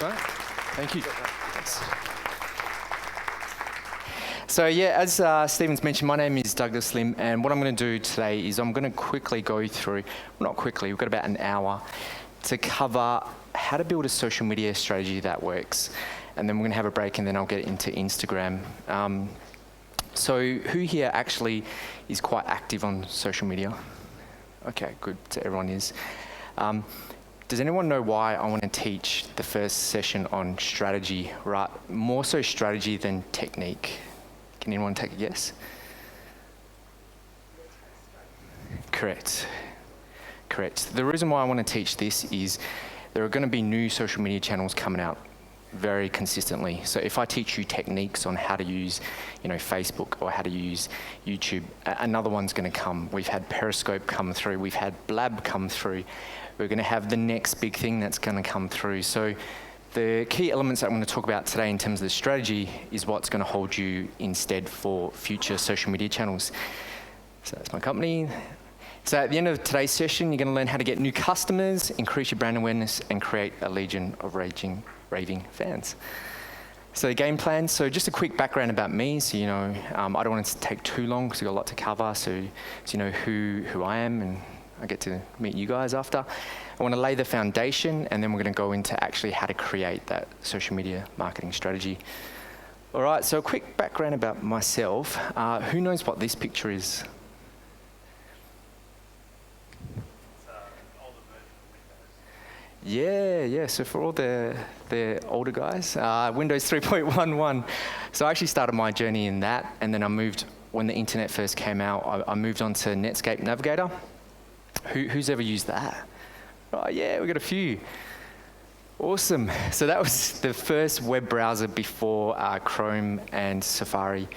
Right. Thank you. Thanks. So yeah, as Stephen's mentioned, my name is Douglas Lim, and what I'm going to do today is I'm going to quickly go through, well, not quickly, we've got about an hour to cover how to build a social media strategy that works. And then we're going to have a break, and then I'll get into Instagram. So who here actually is quite active on social media? Okay, good. So everyone is. Does anyone know why I want to teach the first session on strategy, right? More so strategy than technique. Can anyone take a guess? Correct. The reason why I want to teach this is there are going to be new social media channels coming out very consistently. So if I teach you techniques on how to use, Facebook or how to use YouTube, another one's going to come. We've had Periscope come through. We've had Blab come through. We're going to have the next big thing that's going to come through. So the key elements that I'm going to talk about today in terms of the strategy is what's going to hold you instead for future social media channels. So that's my company. So at the end of today's session, you're going to learn how to get new customers, increase your brand awareness, and create a legion of raving fans. So the game plan, so just a quick background about me, so I don't want it to take too long because we've got a lot to cover, so you know who I am, and I get to meet you guys after. I want to lay the foundation, and then we're going to go into actually how to create that social media marketing strategy. All right, so a quick background about myself. Who knows what this picture is? Yeah. So for all the older guys, Windows 3.11. So I actually started my journey in that, and then I moved, when the internet first came out, I moved on to Netscape Navigator. Who's ever used that? Oh yeah, we got a few. Awesome. So that was the first web browser before Chrome and Safari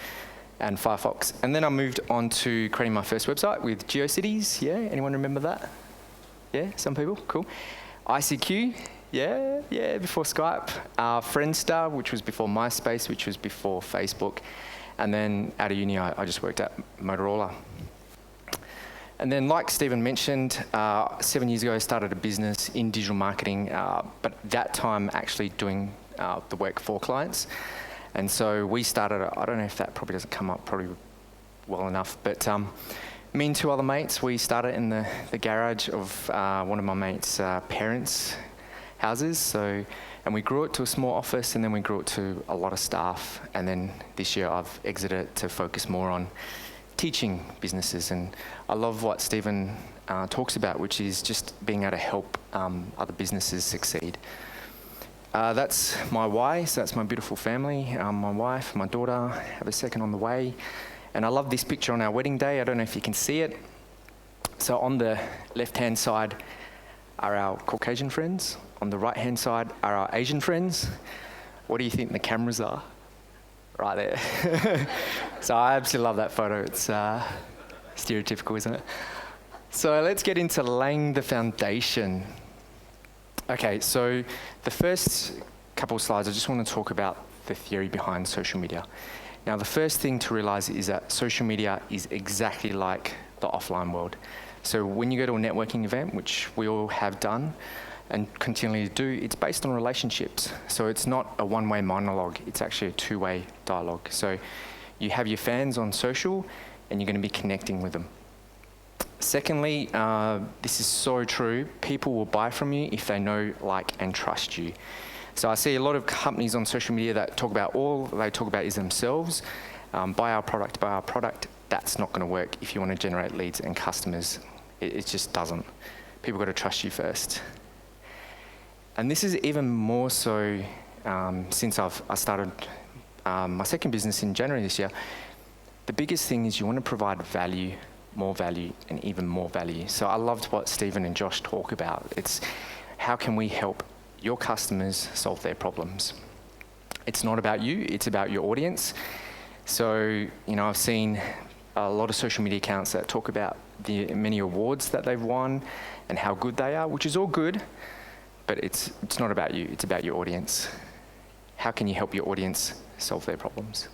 and Firefox. And then I moved on to creating my first website with GeoCities. Yeah, anyone remember that? Yeah, some people, cool. ICQ, yeah, before Skype. Friendster, which was before MySpace, which was before Facebook. And then out of uni, I just worked at Motorola. And then like Stephen mentioned, 7 years ago, I started a business in digital marketing, but that time actually doing the work for clients. And so we started, I don't know if that probably doesn't come up probably well enough, but me and two other mates, we started in the garage of one of my mates' parents' houses. And we grew it to a small office, and then we grew it to a lot of staff. And then this year I've exited to focus more on teaching businesses. And I love what Stephen talks about, which is just being able to help other businesses succeed. That's my why, so that's my beautiful family, my wife, my daughter, have a second on the way. And I love this picture on our wedding day. I don't know if you can see it. So on the left-hand side are our Caucasian friends. On the right-hand side are our Asian friends. What do you think the cameras are? Right there. So I absolutely love that photo. It's stereotypical, isn't it? So let's get into laying the foundation. Okay, so the first couple of slides, I just want to talk about the theory behind social media. Now, the first thing to realize is that social media is exactly like the offline world. So when you go to a networking event, which we all have done and continually do, it's based on relationships. So it's not a one-way monologue, it's actually a two-way dialogue. So you have your fans on social, and you're going to be connecting with them. Secondly, this is so true, people will buy from you if they know, like, and trust you. So I see a lot of companies on social media that all they talk about is themselves. Buy our product. That's not going to work if you want to generate leads and customers. It just doesn't. People got to trust you first. And this is even more so since I started my second business in January this year. The biggest thing is you want to provide value, more value, and even more value. So I loved what Stephen and Josh talk about. It's how can we help your customers solve their problems. It's not about you, it's about your audience. So, I've seen a lot of social media accounts that talk about the many awards that they've won and how good they are, which is all good, but it's not about you, it's about your audience. How can you help your audience solve their problems?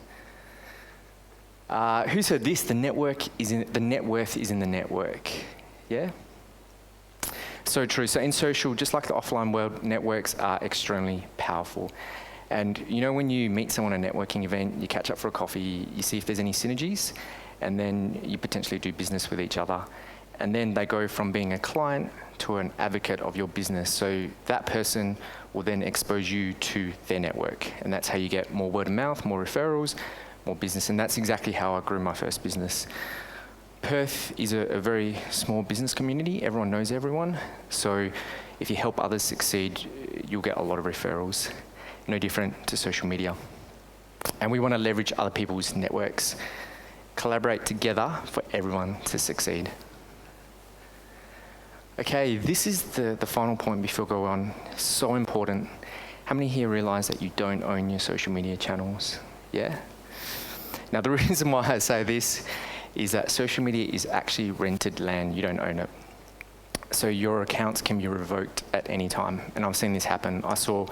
Who's heard this? The net worth is in the network. Yeah? So true. So in social, just like the offline world, networks are extremely powerful. And you know, when you meet someone at a networking event, you catch up for a coffee, you see if there's any synergies, and then you potentially do business with each other. And then they go from being a client to an advocate of your business. So that person will then expose you to their network. And that's how you get more word of mouth, more referrals, more business. And that's exactly how I grew my first business. Perth is a very small business community. Everyone knows everyone. So if you help others succeed, you'll get a lot of referrals. No different to social media. And we want to leverage other people's networks, collaborate together for everyone to succeed. Okay, this is the final point before we go on. So important. How many here realize that you don't own your social media channels? Yeah? Now, the reason why I say this is that social media is actually rented land. You don't own it. So your accounts can be revoked at any time. And I've seen this happen. I saw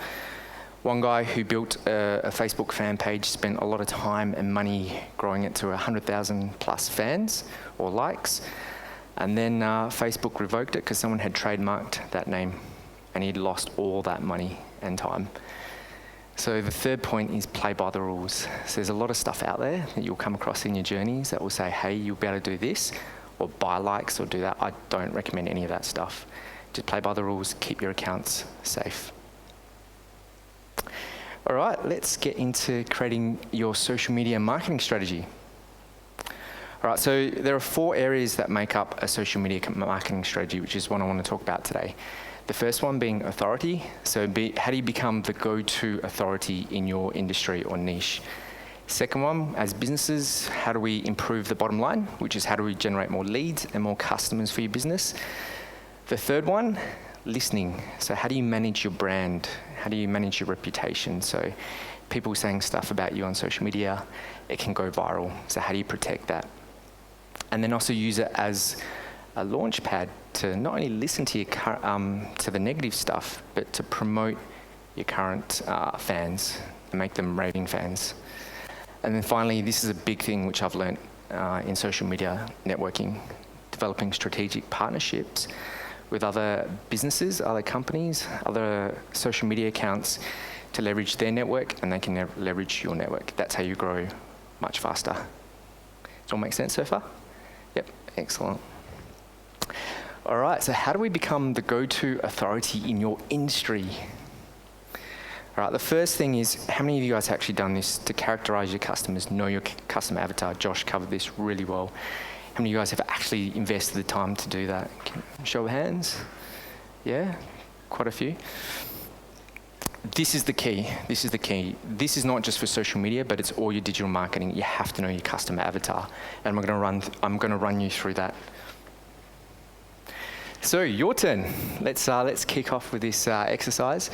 one guy who built a Facebook fan page, spent a lot of time and money growing it to 100,000 plus fans or likes. And then Facebook revoked it because someone had trademarked that name and he'd lost all that money and time. So the third point is play by the rules. So there's a lot of stuff out there that you'll come across in your journeys that will say, hey, you'll be able to do this or buy likes or do that. I don't recommend any of that stuff. Just play by the rules, keep your accounts safe. All right, let's get into creating your social media marketing strategy. All right, so there are 4 areas that make up a social media marketing strategy, which is what I want to talk about today. The first one being authority. So how do you become the go-to authority in your industry or niche? Second one, as businesses, how do we improve the bottom line, which is how do we generate more leads and more customers for your business? The third one, listening. So how do you manage your brand? How do you manage your reputation? So people saying stuff about you on social media, it can go viral. So how do you protect that? And then also use it as a launch pad to not only listen to your to the negative stuff, but to promote your current fans and make them raving fans. And then finally, this is a big thing which I've learned in social media networking, developing strategic partnerships with other businesses, other companies, other social media accounts to leverage their network, and they can leverage your network. That's how you grow much faster. Does it all make sense so far? Yep, excellent. All right, so how do we become the go-to authority in your industry? All right, the first thing is, how many of you guys have actually done this to characterize your customers, know your customer avatar? Josh covered this really well. How many of you guys have actually invested the time to do that? Show of hands. Yeah, quite a few. This is the key. This is the key. This is not just for social media, but it's all your digital marketing. You have to know your customer avatar, and I'm going to run you through that. So your turn. Let's kick off with this exercise.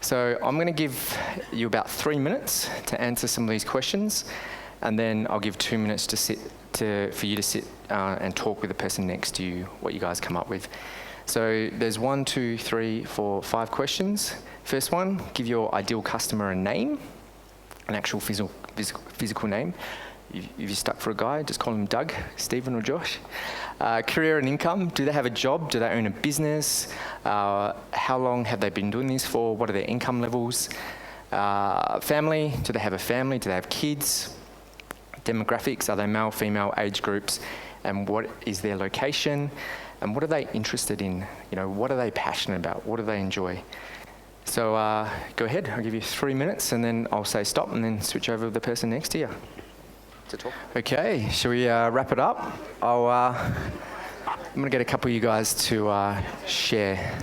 So I'm going to give you about 3 minutes to answer some of these questions, and then I'll give 2 minutes for you to sit and talk with the person next to you, what you guys come up with. So there's 1, 2, 3, 4, 5 questions. First one, give your ideal customer a name, an actual physical name. If you're stuck for a guy, just call him Doug, Stephen, or Josh. Career and income. Do they have a job? Do they own a business? How long have they been doing this for? What are their income levels? Family. Do they have a family? Do they have kids? Demographics. Are they male, female, age groups? And what is their location? And what are they interested in? You know, what are they passionate about? What do they enjoy? So go ahead. I'll give you 3 minutes, and then I'll say stop, and then switch over to the person next to you. To talk. Okay, shall we wrap it up? I'm going to get a couple of you guys to share.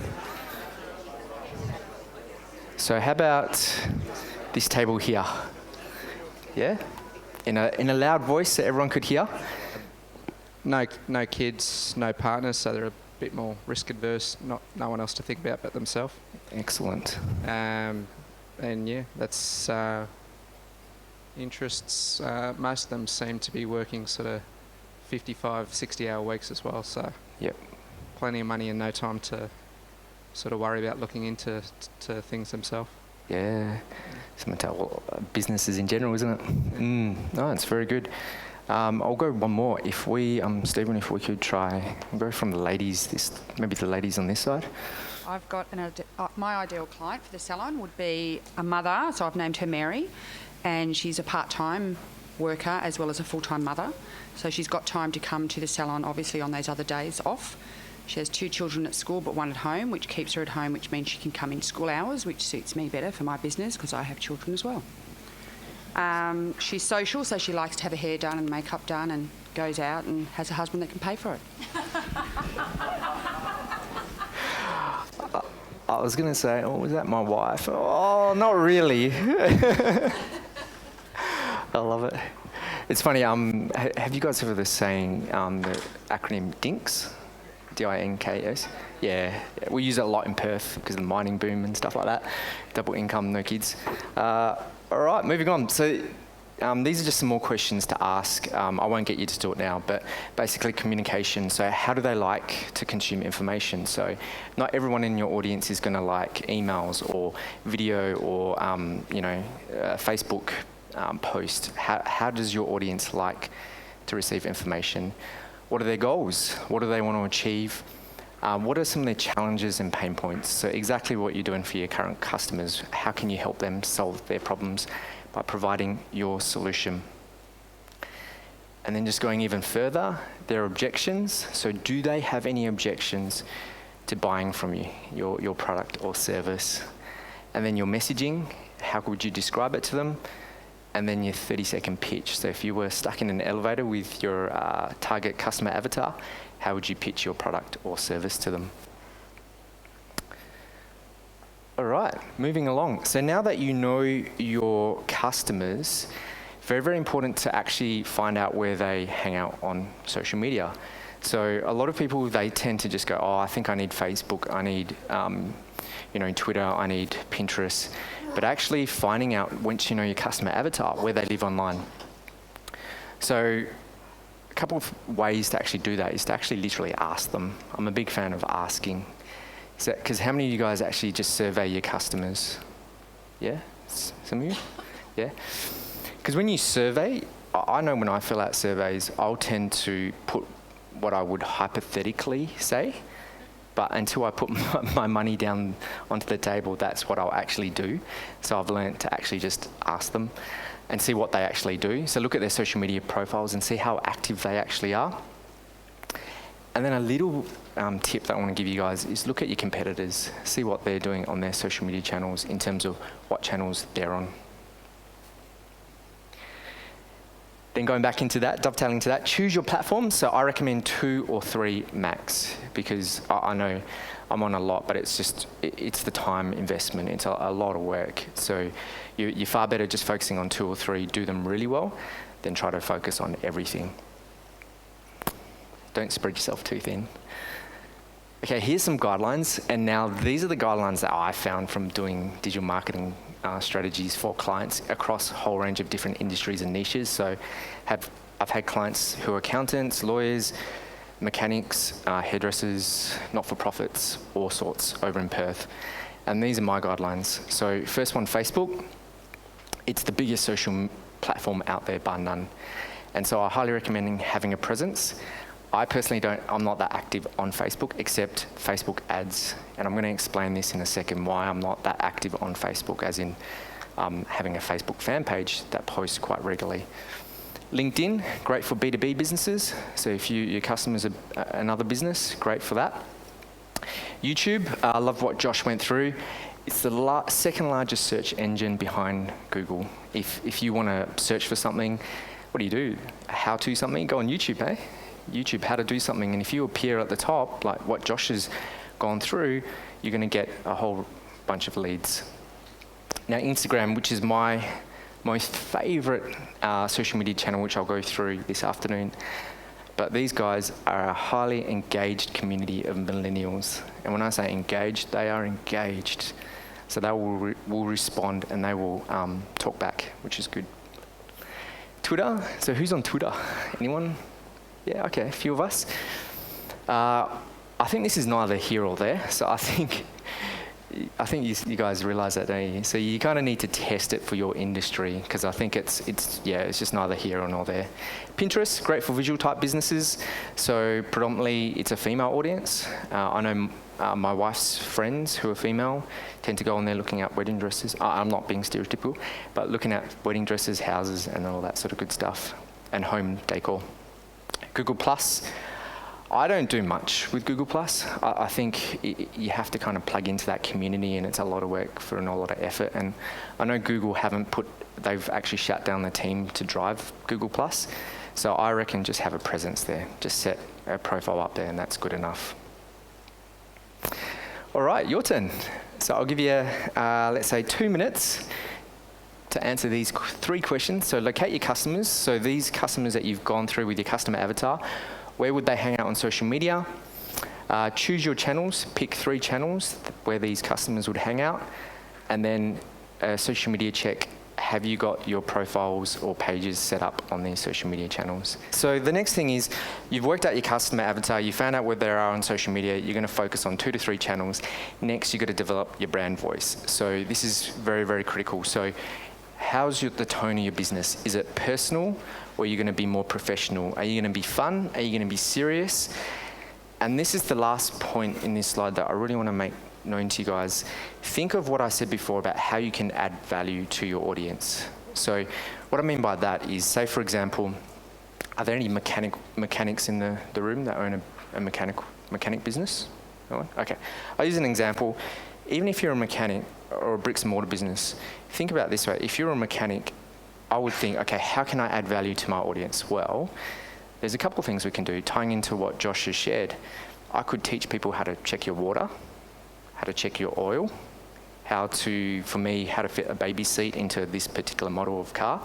So how about this table here? Yeah? In a loud voice so everyone could hear. No kids, no partners, so they're a bit more risk adverse. No one else to think about but themselves. Excellent. And yeah, that's interests. Most of them seem to be working sort of 55, 60-hour weeks as well. So yep, plenty of money and no time to sort of worry about looking into things themselves. Yeah, businesses in general, isn't it? No, it's very good. I'll go one more. If we, Stephen, if we could try, go from the ladies, maybe the ladies on this side. I've got my ideal client for the salon would be a mother, so I've named her Mary, and she's a part-time worker as well as a full-time mother. So she's got time to come to the salon, obviously, on those other days off. She has 2 children at school, but 1 at home, which keeps her at home, which means she can come in school hours, which suits me better for my business because I have children as well. She's social, so she likes to have her hair done and makeup done and goes out and has a husband that can pay for it. I was going to say, oh, was that my wife? Oh, not really. I love it. It's funny, have you guys heard of the saying, the acronym DINKS? D-I-N-K-S? Yeah, we use it a lot in Perth because of the mining boom and stuff like that. Double income, no kids. All right, moving on. So these are just some more questions to ask. I won't get you to do it now, but basically communication. So how do they like to consume information? So not everyone in your audience is going to like emails or video or, Facebook post. How does your audience like to receive information? What are their goals? What do they want to achieve? What are some of their challenges and pain points? So exactly what you're doing for your current customers. How can you help them solve their problems by providing your solution? And then just going even further, their objections. So do they have any objections to buying from you, your product or service? And then your messaging, how would you describe it to them? And then your 30-second pitch. So if you were stuck in an elevator with your target customer avatar, how would you pitch your product or service to them? All right, moving along. So now that you know your customers, very, very important to actually find out where they hang out on social media. So a lot of people, they tend to just go, oh, I think I need Facebook, I need Twitter, I need Pinterest. But actually finding out, once you know your customer avatar, where they live online. So a couple of ways to actually do that is to actually literally ask them. I'm a big fan of asking. Because how many of you guys actually just survey your customers? Yeah? Some of you? Yeah? Because when you survey, I know when I fill out surveys, I'll tend to put what I would hypothetically say. But until I put my money down onto the table, that's what I'll actually do. So I've learned to actually just ask them and see what they actually do. So look at their social media profiles and see how active they actually are. And then a little tip that I want to give you guys is look at your competitors. See what they're doing on their social media channels in terms of what channels they're on. Then going back into that, dovetailing to that, choose your platform. So I recommend 2 or 3 max because I know I'm on a lot, but it's the time investment. It's a lot of work. So you're far better just focusing on 2 or 3, do them really well, than try to focus on everything. Don't spread yourself too thin. Okay, here's some guidelines. And now these are the guidelines that I found from doing digital marketing strategies for clients across a whole range of different industries and niches. So I've had clients who are accountants, lawyers, mechanics, hairdressers, not-for-profits, all sorts over in Perth. And these are my guidelines. So first one, Facebook. It's the biggest social platform out there, bar none. And so I highly recommend having a presence. I personally I'm not that active on Facebook except Facebook ads. And I'm going to explain this in a second why I'm not that active on Facebook, as in having a Facebook fan page that posts quite regularly. LinkedIn, great for B2B businesses. So if your customers are another business, great for that. YouTube, I love what Josh went through. It's the second largest search engine behind Google. If you want to search for something, what do? How to something? Go on YouTube, eh? YouTube, how to do something. And if you appear at the top, like what Josh has gone through, you're going to get a whole bunch of leads. Now, Instagram, which is my most favorite social media channel, which I'll go through this afternoon. But these guys are a highly engaged community of millennials. And when I say engaged, they are engaged. So they will respond and they will talk back, which is good. Twitter, so who's on Twitter? Anyone? Yeah, okay, a few of us. I think this is neither here or there. So I think I think you guys realize that, don't you? So you kind of need to test it for your industry, because I think it's just neither here nor there. Pinterest, great for visual type businesses. So predominantly it's a female audience. I know my wife's friends who are female tend to go on there looking at wedding dresses. I'm not being stereotypical, but looking at wedding dresses, houses, and all that sort of good stuff, and home decor. Google Plus. I don't do much with Google Plus. I think you have to kind of plug into that community, and it's a lot of work for a lot of effort. And I know Google they've actually shut down the team to drive Google Plus. So I reckon just have a presence there. Just set a profile up there, and that's good enough. All right, your turn. So I'll give you, let's say, 2 minutes to answer these 3 questions. So locate your customers. So these customers that you've gone through with your customer avatar, where would they hang out on social media? Choose your channels, pick 3 channels where these customers would hang out, and then a social media check. Have you got your profiles or pages set up on these social media channels? So the next thing is, you've worked out your customer avatar, you found out where they are on social media, you're gonna focus on 2 to 3 channels. Next, you've got to develop your brand voice. So this is very, very critical. So how's the tone of your business? Is it personal, or are you going to be more professional? Are you going to be fun? Are you going to be serious? And this is the last point in this slide that I really want to make known to you guys. Think of what I said before about how you can add value to your audience. So what I mean by that is, say for example, are there any mechanics in the room that own a mechanic business? No one? Okay. I'll use an example. Even if you're a mechanic or a bricks and mortar business, think about it this way. If you're a mechanic, I would think, okay, how can I add value to my audience? Well, there's a couple of things we can do. Tying into what Josh has shared, I could teach people how to check your water, how to check your oil, how to fit a baby seat into this particular model of car,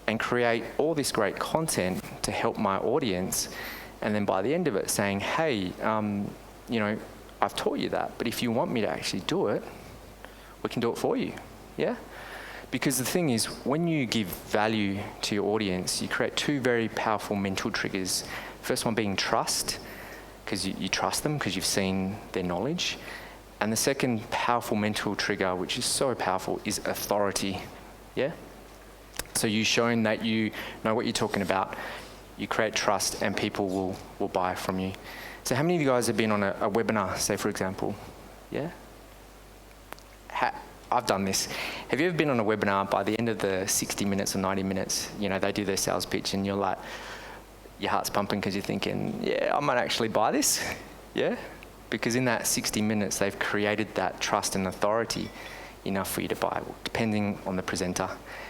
and create all this great content to help my audience. And then by the end of it saying, hey, I've taught you that, but if you want me to actually do it, we can do it for you, yeah? Because the thing is, when you give value to your audience, you create 2 very powerful mental triggers. First one being trust, because you trust them because you've seen their knowledge. And the second powerful mental trigger, which is so powerful, is authority, yeah? So you've shown that you know what you're talking about, you create trust, and people will buy from you. So how many of you guys have been on a webinar, say for example, yeah? I've done this. Have you ever been on a webinar, by the end of the 60 minutes or 90 minutes, they do their sales pitch and you're like, your heart's pumping because you're thinking, yeah, I might actually buy this, yeah? Because in that 60 minutes, they've created that trust and authority enough for you to buy, depending on the presenter.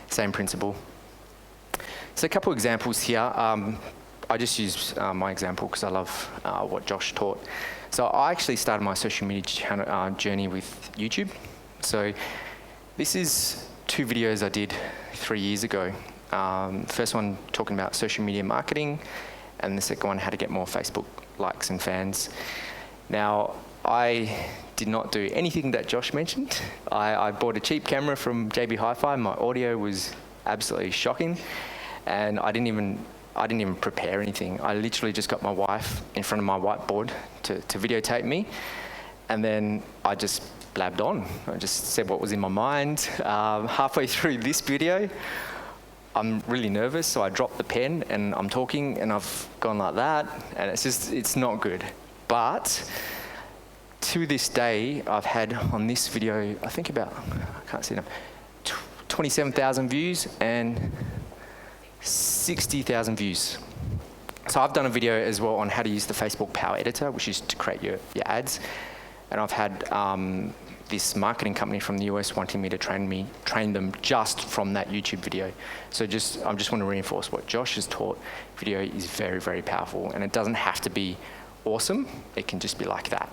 Same principle. So a couple examples here. I just use my example because I love what Josh taught. So I actually started my social media journey with YouTube. So this is 2 videos I did 3 years ago. First one talking about social media marketing, and the second one how to get more Facebook likes and fans. Now, I did not do anything that Josh mentioned. I bought a cheap camera from JB Hi-Fi. My audio was absolutely shocking, and I didn't even prepare anything. I literally just got my wife in front of my whiteboard to videotape me, and then I just blabbed on. I just said what was in my mind. Halfway through this video, I'm really nervous, so I dropped the pen and I'm talking and I've gone like that, and it's not good. But to this day, I've had on this video, I think about, I can't see them, 27,000 views and 60,000 views. So I've done a video as well on how to use the Facebook Power Editor, which is to create your ads. And I've had this marketing company from the US wanting me to train them just from that YouTube video. So I just want to reinforce what Josh has taught. Video is very, very powerful, and it doesn't have to be awesome. It can just be like that.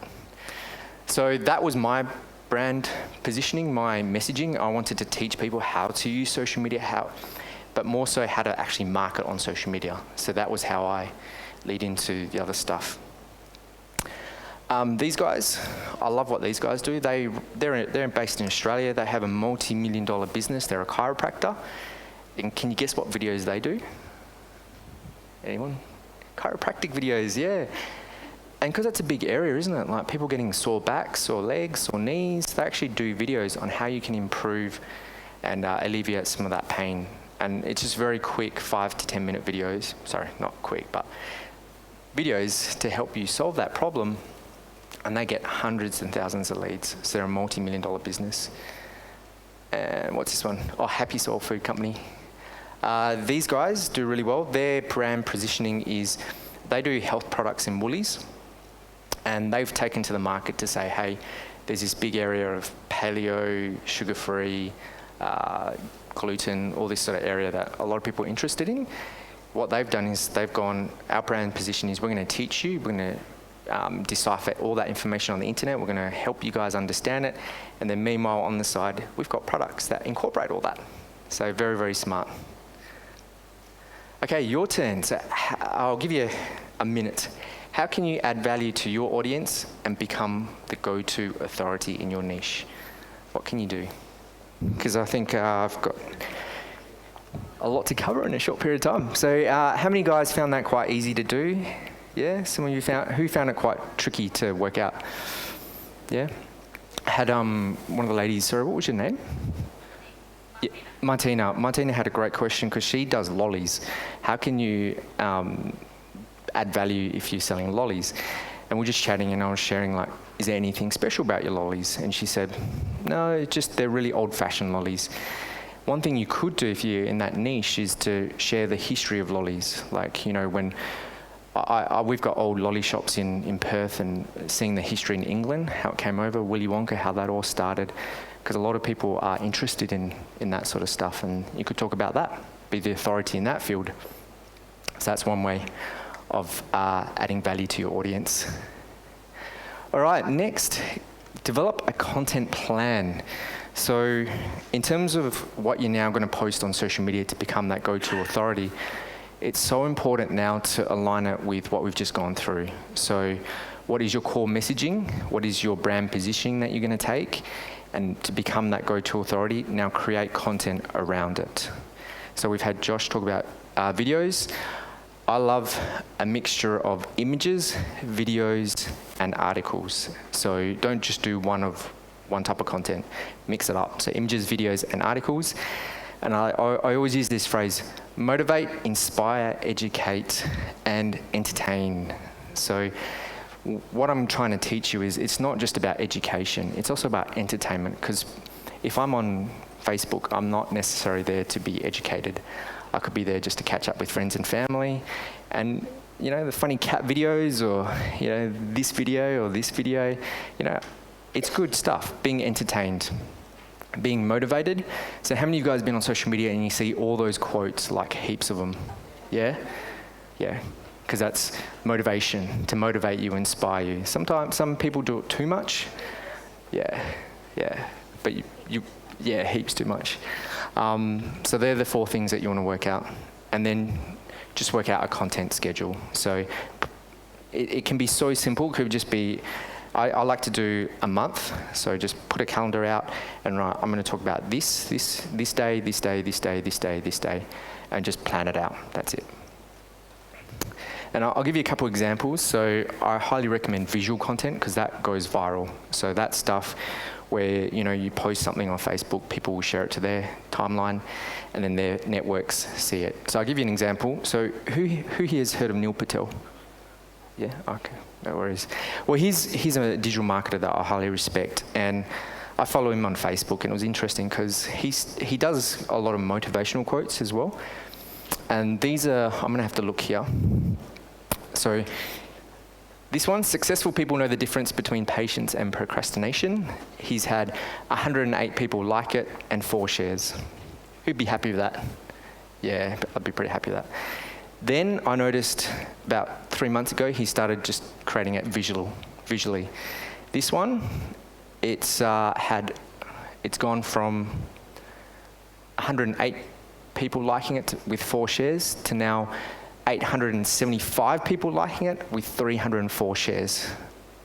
So that was my brand positioning, my messaging. I wanted to teach people how to use social media, but more so how to actually market on social media. So that was how I lead into the other stuff. These guys, I love what these guys do. They're based in Australia. They have a multi-million-dollar business. They're a chiropractor. And can you guess what videos they do? Anyone? Chiropractic videos, yeah. And because it's a big area, isn't it? Like people getting sore backs, sore legs, sore knees, they actually do videos on how you can improve and alleviate some of that pain. And it's just very quick 5 to 10 minute videos. Sorry, not quick, but videos to help you solve that problem. And they get hundreds and thousands of leads. So they're a multi-million-dollar business. And what's this one? Oh, Happy Soul Food Company. These guys do really well. Their brand positioning is they do health products in Woolies. And they've taken to the market to say, hey, there's this big area of paleo, sugar-free, gluten, all this sort of area that a lot of people are interested in. What they've done is they've gone, our brand position is we're going to teach you, we're going to decipher all that information on the internet, we're going to help you guys understand it, and then meanwhile on the side, we've got products that incorporate all that. So very, very smart. Okay, your turn. So I'll give you a minute. How can you add value to your audience and become the go-to authority in your niche? What can you do? Because I think I've got a lot to cover in a short period of time. So how many guys found that quite easy to do? Yeah, some of you found it quite tricky to work out? Yeah? I had one of the ladies, sorry, what was your name? Yeah, Martina. Martina had a great question because she does lollies. How can you add value if you're selling lollies? And we're just chatting and I was sharing like, is there anything special about your lollies? And she said, no, it's just they're really old-fashioned lollies. One thing you could do if you're in that niche is to share the history of lollies. Like, you know, when we've got old lolly shops in Perth, and seeing the history in England, how it came over, Willy Wonka, how that all started, because a lot of people are interested in that sort of stuff, and you could talk about that, be the authority in that field. So that's one way of adding value to your audience. All right, next, develop a content plan. So in terms of what you're now going to post on social media to become that go-to authority, it's so important now to align it with what we've just gone through. So what is your core messaging? What is your brand positioning that you're going to take? And to become that go-to authority, now create content around it. So we've had Josh talk about videos. I love a mixture of images, videos, and articles. So don't just do one type of content, mix it up. So images, videos, and articles. And I always use this phrase, motivate, inspire, educate, and entertain. So what I'm trying to teach you is it's not just about education, it's also about entertainment, because if I'm on Facebook, I'm not necessarily there to be educated. I could be there just to catch up with friends and family, and you know, the funny cat videos, or you know, this video or this video, you know, it's good stuff, being entertained, being motivated. So how many of you guys have been on social media and you see all those quotes, like heaps of them? Yeah? Yeah. Because that's motivation, to motivate you, inspire you. Sometimes some people do it too much. Yeah. But yeah, heaps too much. So they're the 4 things that you want to work out. And then just work out a content schedule. So it can be so simple. It could just be, I like to do a month. So just put a calendar out and right, I'm going to talk about this day, this day, this day, this day, this day, and just plan it out. That's it. And I'll give you a couple examples. So I highly recommend visual content because that goes viral. So that stuff where, you know, you post something on Facebook, people will share it to their timeline, and then their networks see it. So I'll give you an example. So who here has heard of Neil Patel? Yeah, okay, no worries. Well, he's a digital marketer that I highly respect, and I follow him on Facebook, and it was interesting because he does a lot of motivational quotes as well. And these are, I'm going to have to look here. So this one, successful people know the difference between patience and procrastination. He's had 108 people like it and 4 shares. Who'd be happy with that? Yeah, I'd be pretty happy with that. Then I noticed about 3 months ago, he started just creating it visually. This one, it's gone from 108 people liking it with 4 shares to now 875 people liking it with 304 shares.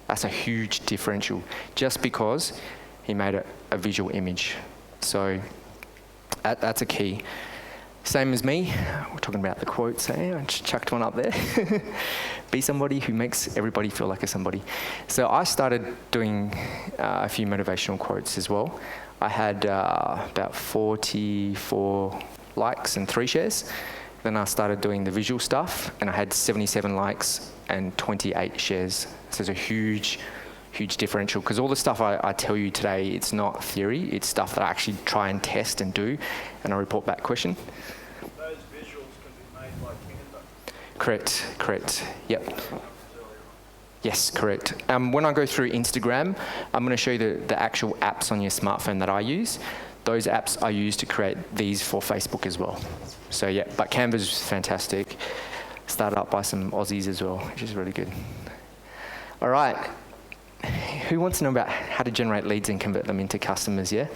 That's a huge differential just because he made a visual image. So that's a key. Same as me. We're talking about the quotes, eh? I just chucked one up there. Be somebody who makes everybody feel like a somebody. So I started doing a few motivational quotes as well. I had about 44 likes and 3 shares. Then I started doing the visual stuff, and I had 77 likes and 28 shares. So there's a huge differential, because all the stuff I tell you today, it's not theory, it's stuff that I actually try and test and do, and I report back question. Those visuals can be made by Canva. Correct, yep. Yes, correct. When I go through Instagram, I'm going to show you the actual apps on your smartphone that I use. Those apps I use to create these for Facebook as well. So yeah, but Canva's fantastic. Started up by some Aussies as well, which is really good. All right. Who wants to know about how to generate leads and convert them into customers, yeah?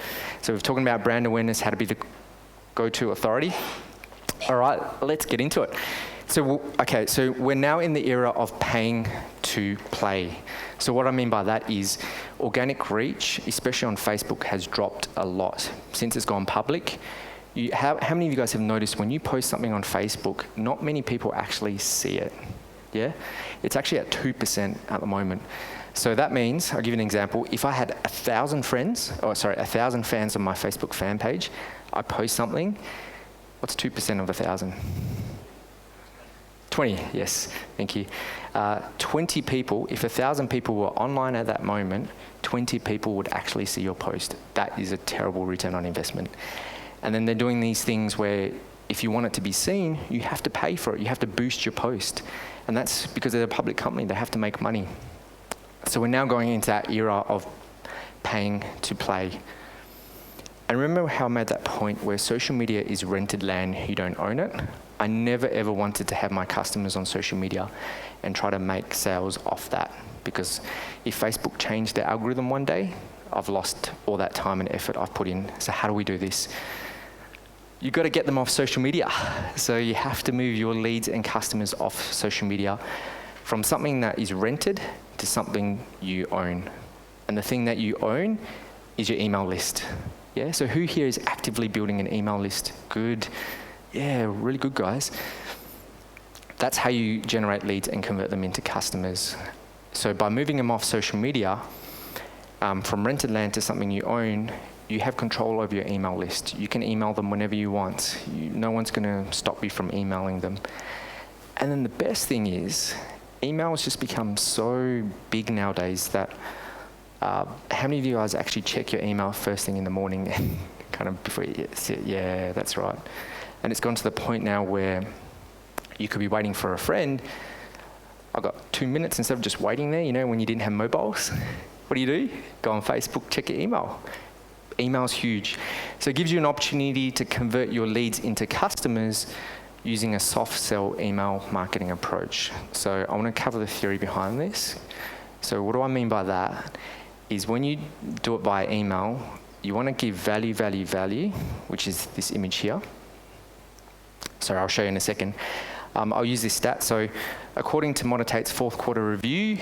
So we've talking about brand awareness, how to be the go-to authority. All right, let's get into it. So we're now in the era of paying to play. So what I mean by that is organic reach, especially on Facebook, has dropped a lot since it's gone public. How many of you guys have noticed when you post something on Facebook, not many people actually see it, yeah? It's actually at 2% at the moment. So that means, I'll give you an example, if I had 1,000 fans on my Facebook fan page, I post something, what's 2% of 1,000? 20, yes, thank you. 20 people, if 1,000 people were online at that moment, 20 people would actually see your post. That is a terrible return on investment. And then they're doing these things where if you want it to be seen, you have to pay for it. You have to boost your post. And that's because they're a public company, they have to make money. So we're now going into that era of paying to play. And remember how I made that point where social media is rented land, you don't own it? I never ever wanted to have my customers on social media and try to make sales off that, because if Facebook changed their algorithm one day, I've lost all that time and effort I've put in. So how do we do this? You've got to get them off social media. So you have to move your leads and customers off social media from something that is rented to something you own. And the thing that you own is your email list. Yeah, so who here is actively building an email list? Good. Yeah, really good, guys. That's how you generate leads and convert them into customers. So by moving them off social media, from rented land to something you own, you have control over your email list. You can email them whenever you want. No one's going to stop you from emailing them. And then the best thing is, email has just become so big nowadays that how many of you guys actually check your email first thing in the morning and kind of before you sit? Yeah, that's right. And it's gone to the point now where you could be waiting for a friend. I've got 2 minutes instead of just waiting there, when you didn't have mobiles. What do? Go on Facebook, check your email. Email's huge. So it gives you an opportunity to convert your leads into customers using a soft sell email marketing approach. So I want to cover the theory behind this. So what do I mean by that? Is when you do it via email, you want to give value, which is this image here. So I'll show you in a second. I'll use this stat. So according to Monitate's 4th quarter review,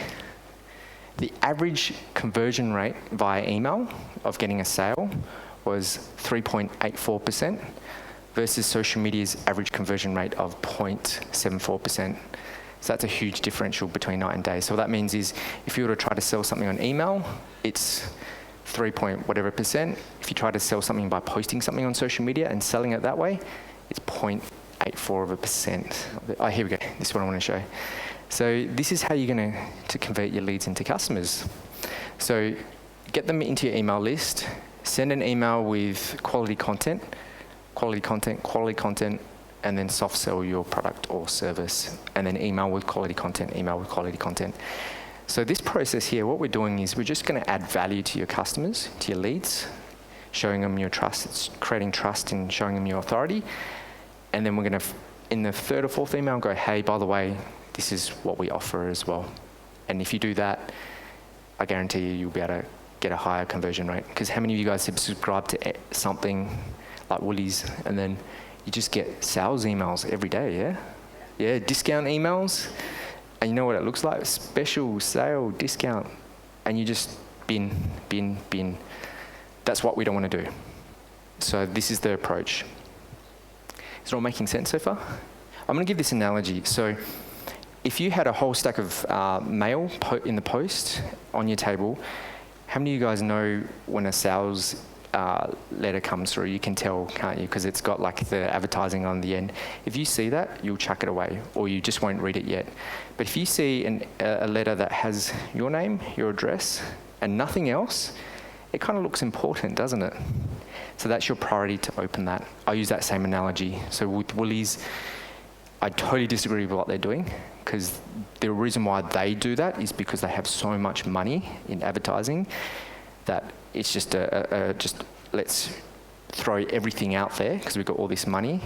the average conversion rate via email of getting a sale was 3.84% versus social media's average conversion rate of 0.74%. So that's a huge differential between night and day. So what that means is if you were to try to sell something on email, it's 3.whatever%. If you try to sell something by posting something on social media and selling it that way, it's 0.84%. Oh, here we go. This is what I want to show. So this is how you're going to convert your leads into customers. So get them into your email list, send an email with quality content, and then soft sell your product or service, and then email with quality content. So this process here, what we're doing is we're just going to add value to your customers, to your leads, showing them your trust. It's creating trust and showing them your authority. And then we're going to, in the 3rd or 4th email, go, hey, by the way, this is what we offer as well. And if you do that, I guarantee you'll be able to get a higher conversion rate. Because how many of you guys have subscribed to something like Lollies, and then you just get sales emails every day, yeah? Yeah, discount emails, and you know what it looks like? Special, sale, discount, and you just bin. That's what we don't want to do. So this is the approach. Is it all making sense so far? I'm going to give this analogy. So if you had a whole stack of mail in the post on your table, how many of you guys know when a sales letter comes through? You can tell, can't you? Because it's got like the advertising on the end. If you see that, you'll chuck it away, or you just won't read it yet. But if you see a letter that has your name, your address, and nothing else, it kind of looks important, doesn't it? So that's your priority to open that. I use that same analogy. So with Woolies, I totally disagree with what they're doing, because the reason why they do that is because they have so much money in advertising that it's just just let's throw everything out there because we've got all this money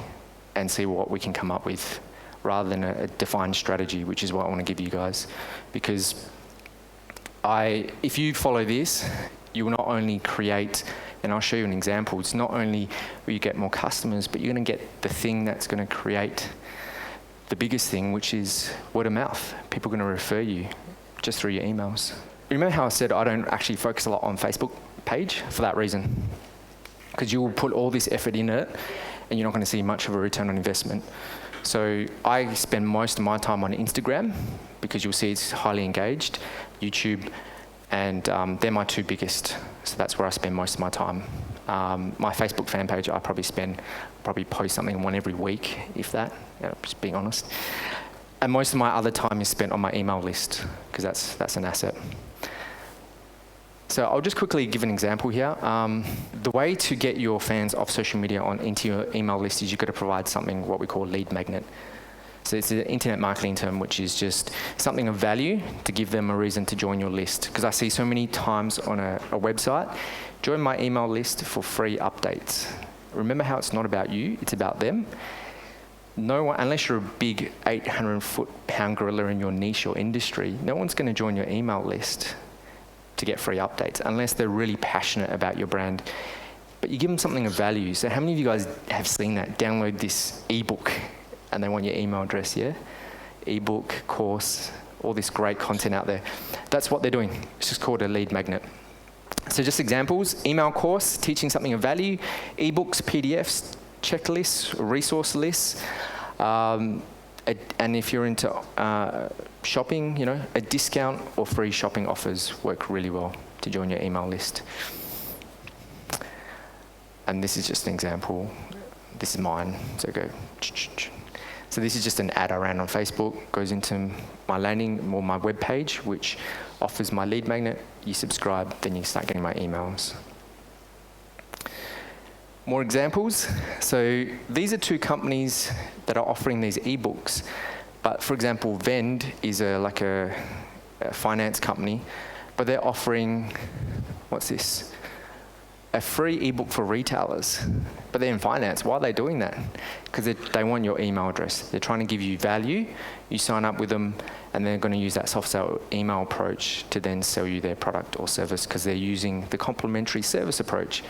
and see what we can come up with, rather than a defined strategy, which is what I want to give you guys. Because if you follow this, you will not only create, and I'll show you an example, it's not only will you get more customers, but you're going to get the thing that's going to create the biggest thing, which is word of mouth. People are going to refer you just through your emails. Remember how I said I don't actually focus a lot on Facebook page for that reason? Because you will put all this effort in it and you're not going to see much of a return on investment. So I spend most of my time on Instagram because you'll see it's highly engaged, YouTube, and they're my two biggest. So that's where I spend most of my time. My Facebook fan page, I probably post something one every week, if that, just being honest. And most of my other time is spent on my email list, because that's an asset. So I'll just quickly give an example here. The way to get your fans off social media into your email list is you've got to provide something, what we call lead magnet. So it's an internet marketing term, which is just something of value to give them a reason to join your list. Because I see so many times on a website, join my email list for free updates. Remember how it's not about you, it's about them. No one, unless you're a big 800-pound gorilla in your niche or industry, no one's going to join your email list to get free updates unless they're really passionate about your brand. But you give them something of value. So how many of you guys have seen that? Download this ebook and they want your email address, yeah? Ebook, course, all this great content out there. That's what they're doing. It's just called a lead magnet. So just examples: email course, teaching something of value, ebooks, PDFs, checklists, resource lists, and if you're into shopping, a discount or free shopping offers work really well to join your email list. And this is just an example. This is mine, so go. So this is just an ad I ran on Facebook, goes into my landing or my web page, which offers my lead magnet. You subscribe, then you start getting my emails. More examples. So these are two companies that are offering these ebooks. But for example, Vend is like a finance company, but they're offering, what's this? A free ebook for retailers, but they're in finance. Why are they doing that? Because they want your email address. They're trying to give you value. You sign up with them, and they're going to use that soft sell email approach to then sell you their product or service, because they're using the complementary service approach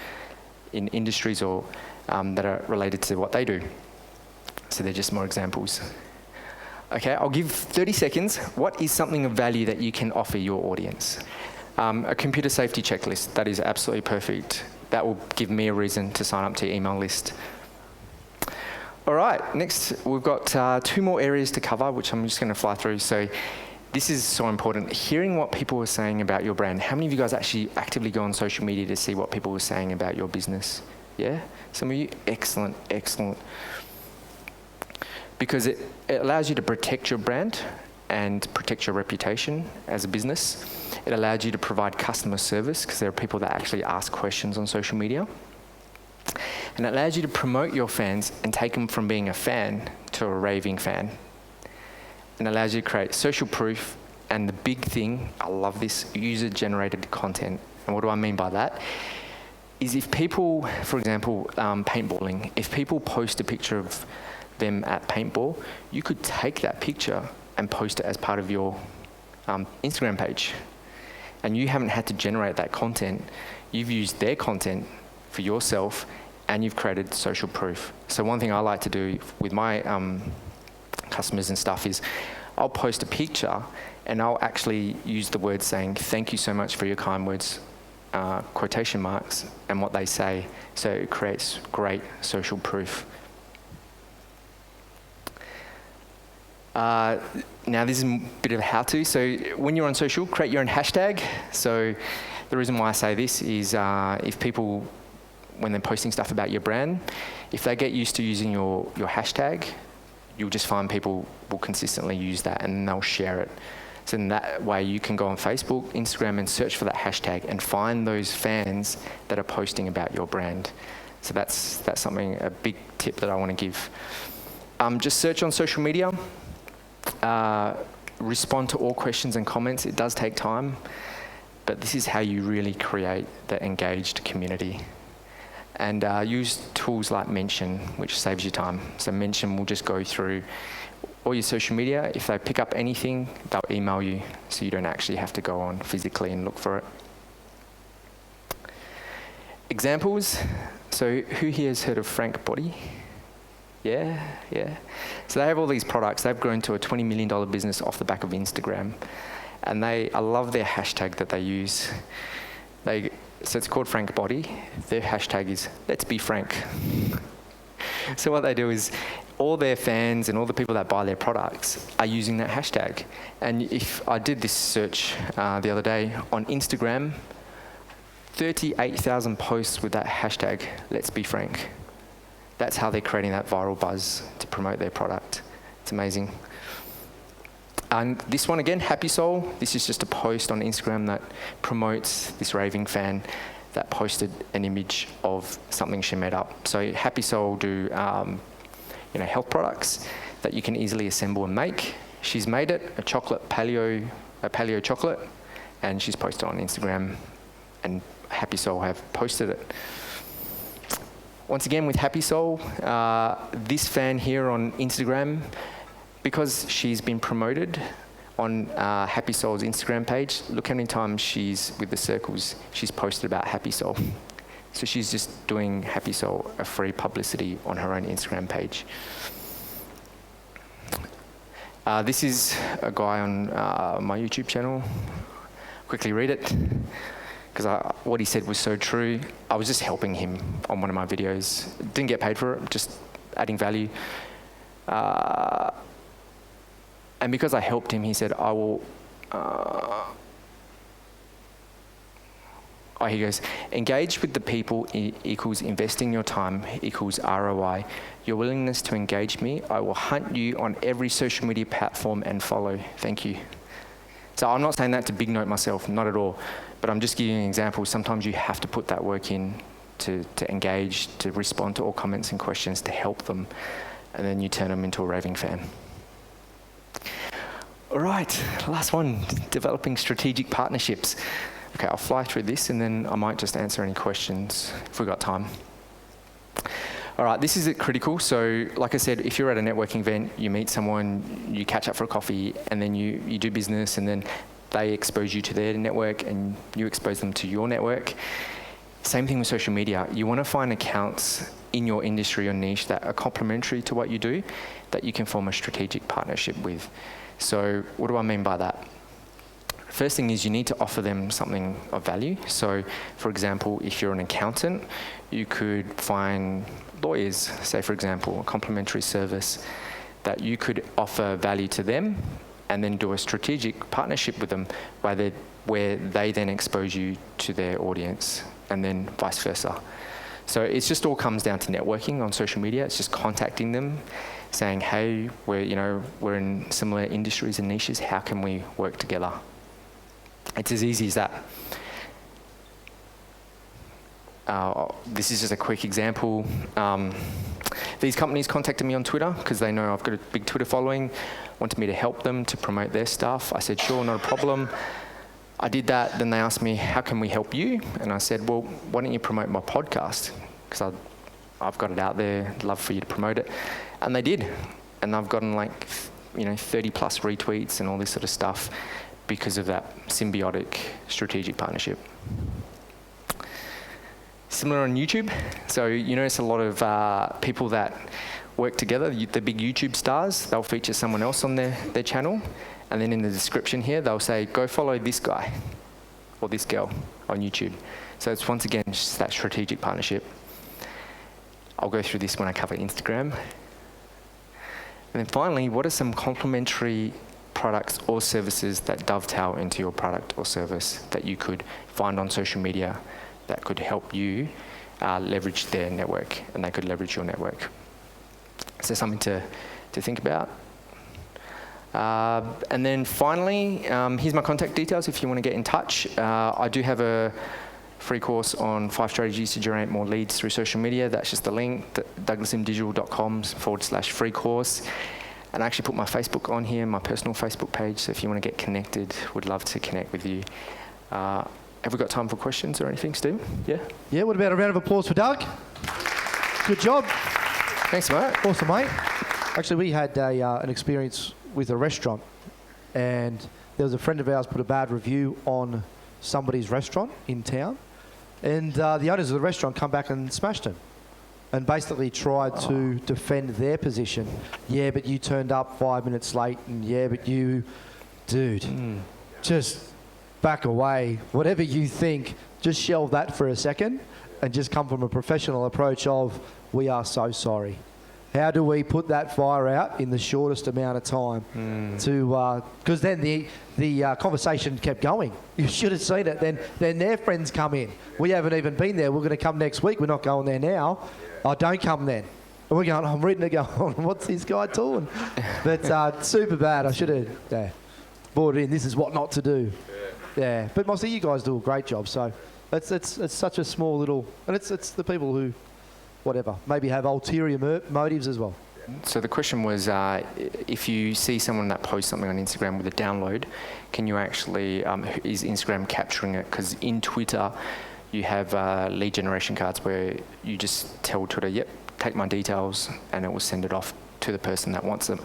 in industries or that are related to what they do. So they're just more examples. Okay, I'll give 30 seconds. What is something of value that you can offer your audience? A computer safety checklist. That is absolutely perfect. That will give me a reason to sign up to your email list. All right, next we've got 2 more areas to cover, which I'm just going to fly through. So this is so important. Hearing what people are saying about your brand. How many of you guys actually actively go on social media to see what people are saying about your business? Yeah? Some of you? Excellent, excellent. Because it allows you to protect your brand and protect your reputation as a business. It allows you to provide customer service, because there are people that actually ask questions on social media. And it allows you to promote your fans and take them from being a fan to a raving fan. And it allows you to create social proof, and the big thing, I love this, user-generated content. And what do I mean by that? Is if people, for example, paintballing, if people post a picture of them at paintball, you could take that picture and post it as part of your Instagram page. And you haven't had to generate that content. You've used their content for yourself, and you've created social proof. So one thing I like to do with my customers and stuff is I'll post a picture and I'll actually use the words saying, "Thank you so much for your kind words," quotation marks, and what they say. So it creates great social proof. Now this is a bit of a how-to. So when you're on social, create your own hashtag. So the reason why I say this is if people, when they're posting stuff about your brand, if they get used to using your hashtag, you'll just find people will consistently use that and they'll share it. So in that way, you can go on Facebook, Instagram, and search for that hashtag and find those fans that are posting about your brand. So that's something, a big tip that I want to give. Just search on social media. Respond to all questions and comments. It does take time, but this is how you really create the engaged community. And use tools like Mention, which saves you time. So Mention will just go through all your social media. If they pick up anything, they'll email you, so you don't actually have to go on physically and look for it. Examples. So who here has heard of Frank Body? Yeah. So they have all these products. They've grown to a $20 million business off the back of Instagram. And I love their hashtag that they use. So it's called Frank Body. Their hashtag is Let's Be Frank. So what they do is all their fans and all the people that buy their products are using that hashtag. And if I did this search the other day on Instagram, 38,000 posts with that hashtag, Let's Be Frank. That's how they're creating that viral buzz to promote their product. It's amazing. And this one again, Happy Soul. This is just a post on Instagram that promotes this raving fan that posted an image of something she made up. So Happy Soul do health products that you can easily assemble and make. She's made it, a paleo chocolate, and she's posted on Instagram, and Happy Soul have posted it. Once again, with Happy Soul, this fan here on Instagram, because she's been promoted on Happy Soul's Instagram page, look how many times she's, with the circles, she's posted about Happy Soul. So she's just doing Happy Soul a free publicity on her own Instagram page. This is a guy on my YouTube channel. Quickly read it, because what he said was so true. I was just helping him on one of my videos. Didn't get paid for it, just adding value. And because I helped him, he said, I will... he goes, engage with the people equals investing your time equals ROI. Your willingness to engage me, I will hunt you on every social media platform and follow. Thank you. So I'm not saying that to big note myself, not at all. But I'm just giving you an example. Sometimes you have to put that work in to engage, to respond to all comments and questions, to help them. And then you turn them into a raving fan. All right, last one, developing strategic partnerships. Okay, I'll fly through this and then I might just answer any questions if we've got time. All right, this is critical. So like I said, if you're at a networking event, you meet someone, you catch up for a coffee, and then you do business, and then they expose you to their network and you expose them to your network. Same thing with social media. You want to find accounts in your industry or niche that are complementary to what you do, that you can form a strategic partnership with. So what do I mean by that? First thing is you need to offer them something of value. So for example, if you're an accountant, you could find lawyers, say for example, a complementary service that you could offer value to them, and then do a strategic partnership with them where they then expose you to their audience, and then vice versa. So it's just all comes down to networking on social media. It's just contacting them, saying, hey, we're in similar industries and niches. How can we work together? It's as easy as that. This is just a quick example. These companies contacted me on Twitter because they know I've got a big Twitter following, wanted me to help them to promote their stuff. I said, sure, not a problem. I did that. Then they asked me, how can we help you? And I said, well, why don't you promote my podcast? Because I've got it out there. I'd love for you to promote it. And they did. And I've gotten 30 plus retweets and all this sort of stuff because of that symbiotic strategic partnership. Similar on YouTube. So you notice a lot of people that work together, the big YouTube stars, they'll feature someone else on their channel. And then in the description here, they'll say, go follow this guy or this girl on YouTube. So it's once again just that strategic partnership. I'll go through this when I cover Instagram. And then finally, what are some complementary products or services that dovetail into your product or service that you could find on social media that could help you leverage their network and they could leverage your network? So something to think about. And then finally, here's my contact details if you want to get in touch. I do have a free course on 5 strategies to generate more leads through social media. That's just the link, douglasimdigital.com/free course. And I actually put my Facebook on here, my personal Facebook page, so if you want to get connected, would love to connect with you. Have we got time for questions or anything, Steve? Yeah? Yeah, what about a round of applause for Doug? Good job. Thanks, mate. Awesome, mate. Actually, we had an experience with a restaurant, and there was a friend of ours put a bad review on somebody's restaurant in town, and the owners of the restaurant come back and smashed him and basically tried to defend their position. Yeah, but you turned up 5 minutes late, and yeah, but you... Dude, just back away. Whatever you think, just shelve that for a second and just come from a professional approach of, we are so sorry. How do we put that fire out in the shortest amount of time? Because then the conversation kept going. You should have seen it. Then their friends come in. We haven't even been there. We're going to come next week. We're not going there now. Oh, don't come then. And we're going, I'm reading it going, what's this guy doing? But super bad. I should have brought it in. This is what not to do. Yeah. But mostly you guys do a great job. So it's such a small little... And it's the people who... whatever, maybe have ulterior motives as well. So the question was, if you see someone that posts something on Instagram with a download, can you actually, is Instagram capturing it? Because in Twitter, you have lead generation cards where you just tell Twitter, yep, take my details, and it will send it off to the person that wants them.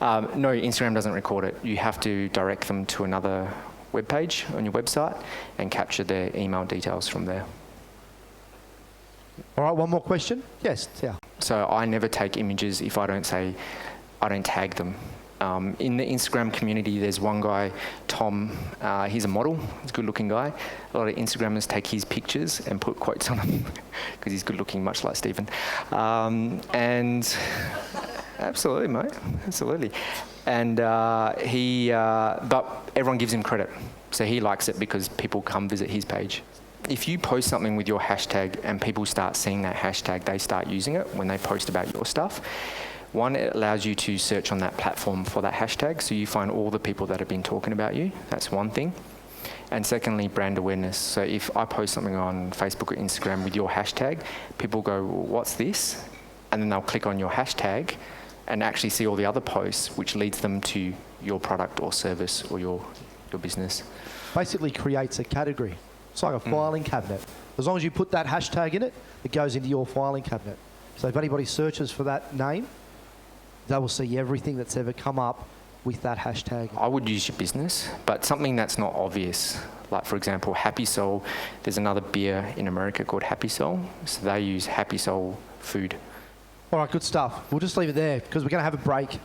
No, Instagram doesn't record it. You have to direct them to another web page on your website and capture their email details from there. All right, one more question. Yes, yeah. So I never take images if I don't tag them. In the Instagram community, there's one guy, Tom, he's a model, he's a good looking guy. A lot of Instagrammers take his pictures and put quotes on them because he's good looking, much like Stephen. And absolutely, mate, absolutely. And but everyone gives him credit. So he likes it because people come visit his page. If you post something with your hashtag and people start seeing that hashtag, they start using it when they post about your stuff. One, it allows you to search on that platform for that hashtag, so you find all the people that have been talking about you. That's one thing. And secondly, brand awareness. So if I post something on Facebook or Instagram with your hashtag, people go, well, what's this? And then they'll click on your hashtag and actually see all the other posts, which leads them to your product or service or your business. Basically creates a category. It's like a filing cabinet. As long as you put that hashtag in it, it goes into your filing cabinet. So if anybody searches for that name, they will see everything that's ever come up with that hashtag. I would use your business, but something that's not obvious. Like, for example, Happy Soul. There's another beer in America called Happy Soul. So they use Happy Soul food. All right, good stuff. We'll just leave it there because we're going to have a break.